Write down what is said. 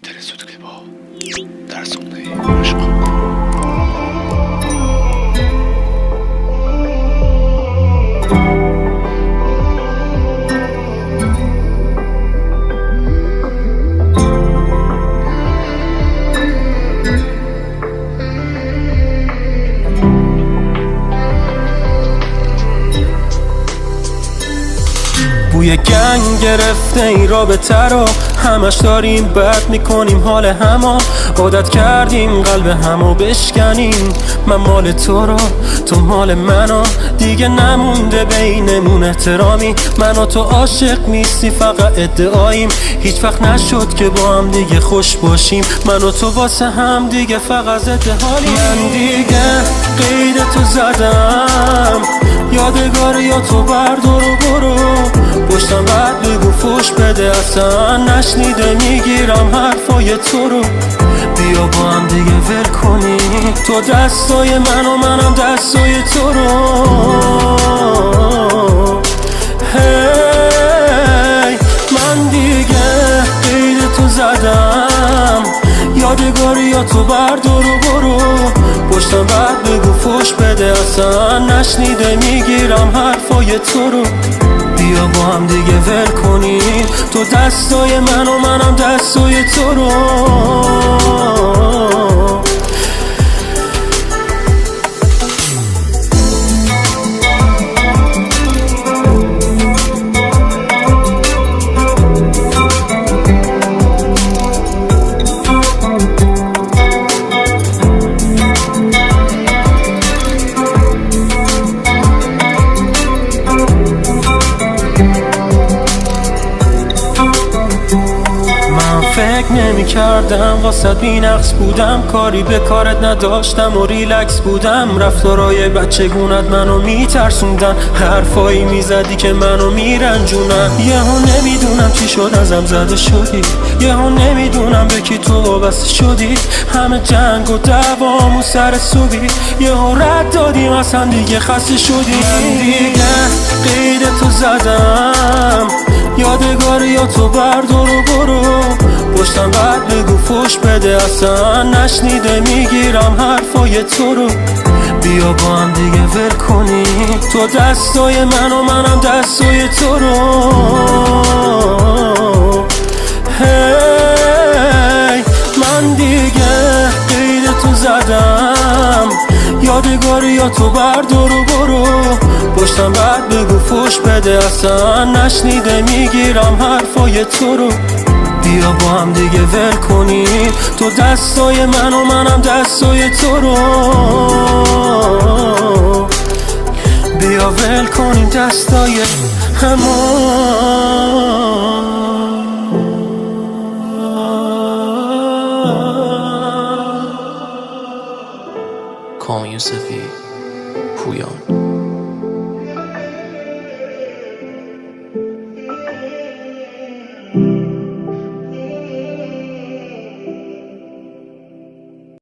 بهترین سودکلیپ‌ها در زمره عشق. بوی گنگ گرفته این رابطه رو، همش داریم بد میکنیم حال همو، عادت کردیم قلب همو بشکنیم. من مال تو رو، تو مال منو، دیگه نمونده بینمون احترامی. من و تو عاشق نیستی، فقط ادعاییم، هیچ وقت نشد که با هم دیگه خوش باشیم. من و تو واسه هم دیگه فقط ضد حالیم. من دیگه قید تو زدم، یادگار یا تو بردار و برو، پشتم بعد بگو فوش بده، اصلا نشنیده میگیرم حرفای تو رو. بیا با هم دیگه ول کنی، تو دستای من و منم دستای تو رو. هی من دیگه قید تو زدم، یادگاری یا تو بردار و برو، پشتم بعد بگو فوش بده، اصلا نشنیده میگیرم حرفای تو رو. بیا با هم دیگه ول کنیم، تو دستای من و منم دستای تو رو. فکر نمی کردم واسه بینقص بودم، کاری به کارت نداشتم و ریلکس بودم. رفتارای بچگونت منو میترسوندن، حرفایی میزدی که منو میرنجونن. یهو نمیدونم چی شد ازم زده شدی، یهو نمیدونم به کی تو وابسته شدی. همه جنگ و دوام و سر صبحی، یهو رد دادیم اصلا دیگه خسته شدی. من دیگه قید تو زدم، یادگاری یا تو بردار و برو، پشتم بعد بگو فوش بده، اصلا نشنیده میگیرم حرفای تو رو. بیا با هم دیگه ول کنی، تو دستای من و منم دستای تو رو. هی من دیگه قید تو زدم، یادگاری یا تو بردار و برو، پشتم بعد بگو فوش بده، اصلا نشنیده میگیرم حرفای تو رو. بیا با هم دیگه ول کنیم، تو دستای من و منم دستای تو رو. بیا ول کنیم دستای همو. کام یوسفی پویان.